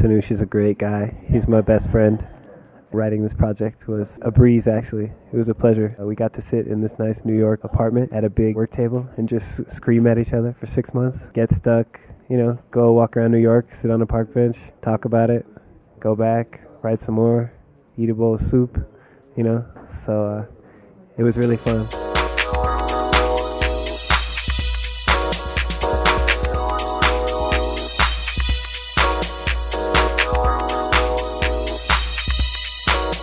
Tanuj is a great guy. He's my best friend. Writing this project was a breeze, actually. It was a pleasure. We got to sit in this nice New York apartment at a big work table and just scream at each other for 6 months. Get stuck, go walk around New York, sit on a park bench, talk about it, go back, write some more, eat a bowl of soup, So it was really fun.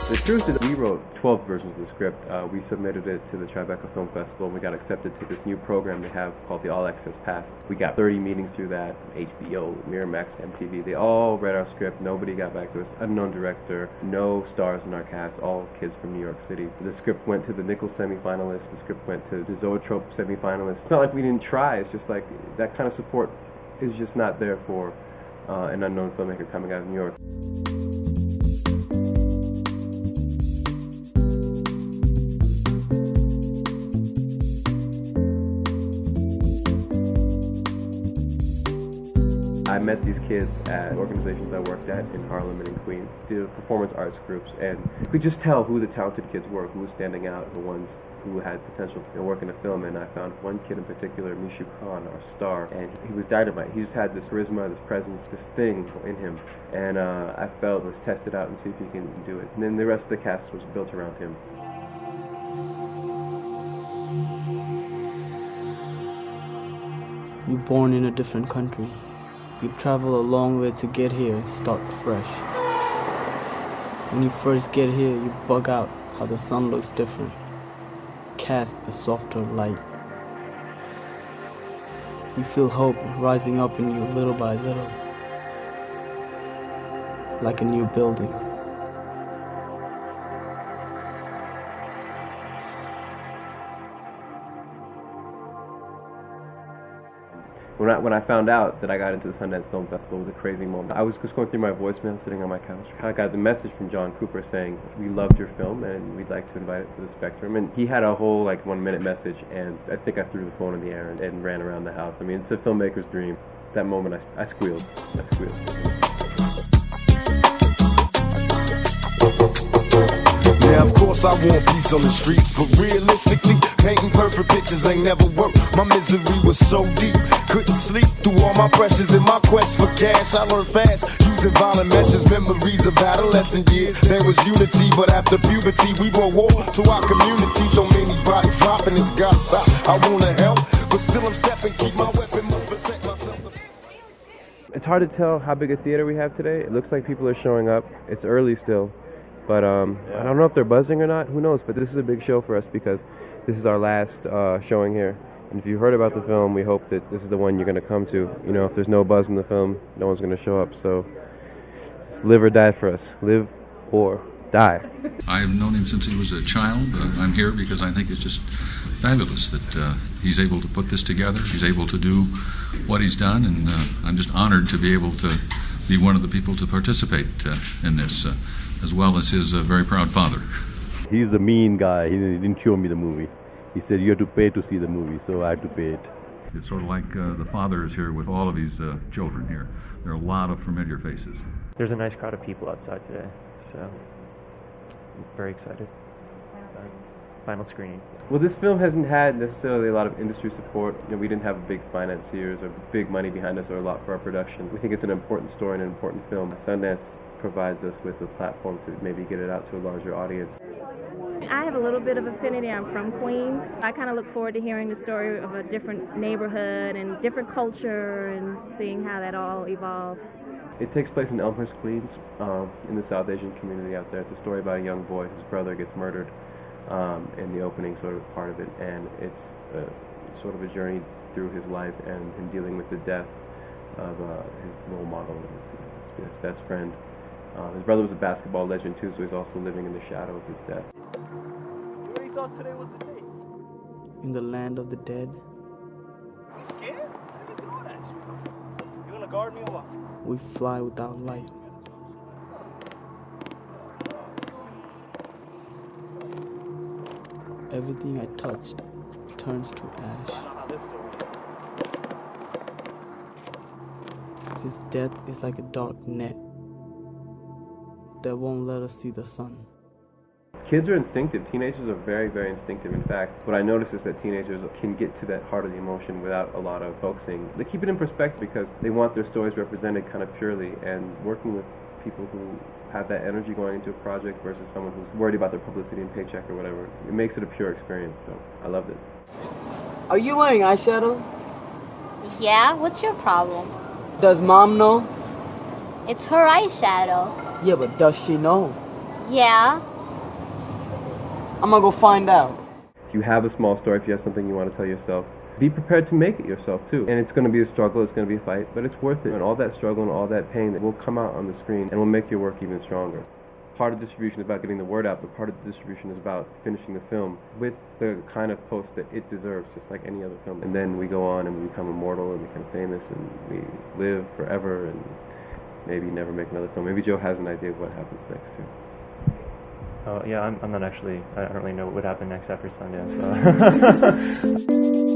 The truth is, we wrote 12 versions of the script. We submitted it to the Tribeca Film Festival, and we got accepted to this new program they have called the All Access Pass. We got 30 meetings through that. HBO, Miramax, MTV, they all read our script. Nobody got back to us. Unknown director, no stars in our cast, all kids from New York City. The script went to the Nichols semifinalists. The script went to the Zoetrope semifinalists. It's not like we didn't try. It's just like that kind of support is just not there for an unknown filmmaker coming out of New York. I met these kids at organizations I worked at in Harlem and in Queens, did performance arts groups, and we could just tell who the talented kids were, who was standing out, the ones who had potential to work in a film. And I found one kid in particular, Misha Khan, our star, and he was dynamite. He just had this charisma, this presence, this thing in him. And I felt, let's test it out and see if he can do it. And then the rest of the cast was built around him. You're born in a different country. You travel a long way to get here and start fresh. When you first get here, you bug out how the sun looks different. Cast a softer light. You feel hope rising up in you little by little. Like a new building. When I found out that I got into the Sundance Film Festival, it was a crazy moment. I was just going through my voicemail, sitting on my couch. I got the message from John Cooper saying, we loved your film and we'd like to invite it to the Spectrum. And he had a whole 1-minute message, and I think I threw the phone in the air and ran around the house. I mean, it's a filmmaker's dream. That moment, I squealed. Yeah, of course I want peace on the streets, but realistically, painting perfect pictures ain't never worked. My misery was so deep, couldn't sleep through all my pressures. In my quest for cash, I learned fast, using violent measures, memories of adolescent years. There was unity, but after puberty, we brought war to our community. So many bodies dropping, it's gotta stop. I wanna help, but still I'm stepping, keep my weapon, must protect myself. It's hard to tell how big a theater we have today. It looks like people are showing up. It's early still. But I don't know if they're buzzing or not. Who knows? But this is a big show for us because this is our last showing here. And if you heard about the film, we hope that this is the one you're going to come to. If there's no buzz in the film, no one's going to show up. So it's live or die for us. Live or die. I've known him since he was a child. I'm here because I think it's just fabulous that he's able to put this together. He's able to do what he's done. And I'm just honored to be able to be one of the people to participate in this. As well as his very proud father. He's a mean guy. He didn't show me the movie. He said, you have to pay to see the movie, so I had to pay it. It's sort of like the father is here with all of his children here. There are a lot of familiar faces. There's a nice crowd of people outside today, so I'm very excited. Final screening. Well, this film hasn't had necessarily a lot of industry support. We didn't have big financiers or big money behind us or a lot for our production. We think it's an important story and an important film. Sundance provides us with a platform to maybe get it out to a larger audience. I have a little bit of affinity. I'm from Queens. I kind of look forward to hearing the story of a different neighborhood and different culture and seeing how that all evolves. It takes place in Elmhurst, Queens, in the South Asian community out there. It's a story about a young boy whose brother gets murdered in the opening sort of part of it, and it's sort of a journey through his life and him dealing with the death of his role model, his best friend. His brother was a basketball legend too, so he's also living in the shadow of his death. You already thought today was the day. In the land of the dead. You scared? Let me throw it at you. You gonna guard me or what? We fly without light. Everything I touched turns to ash. I know how this story ends. His death is like a dark net that won't let us see the sun. Kids are instinctive. Teenagers are very, very instinctive. In fact, what I notice is that teenagers can get to that heart of the emotion without a lot of focusing. They keep it in perspective because they want their stories represented kind of purely, and working with people who have that energy going into a project versus someone who's worried about their publicity and paycheck or whatever, it makes it a pure experience, so I loved it. Are you wearing eyeshadow? Yeah, what's your problem? Does Mom know? It's her eyeshadow. Yeah, but does she know? Yeah. I'm gonna go find out. If you have a small story, if you have something you want to tell yourself, be prepared to make it yourself too. And it's going to be a struggle, it's going to be a fight, but it's worth it. And all that struggle and all that pain will come out on the screen and will make your work even stronger. Part of distribution is about getting the word out, but part of the distribution is about finishing the film with the kind of post that it deserves, just like any other film. And then we go on and we become immortal and become famous and we live forever and maybe never make another film. Maybe Joe has an idea of what happens next too. Oh, yeah, I'm not actually, I don't really know what would happen next after Sundance. So.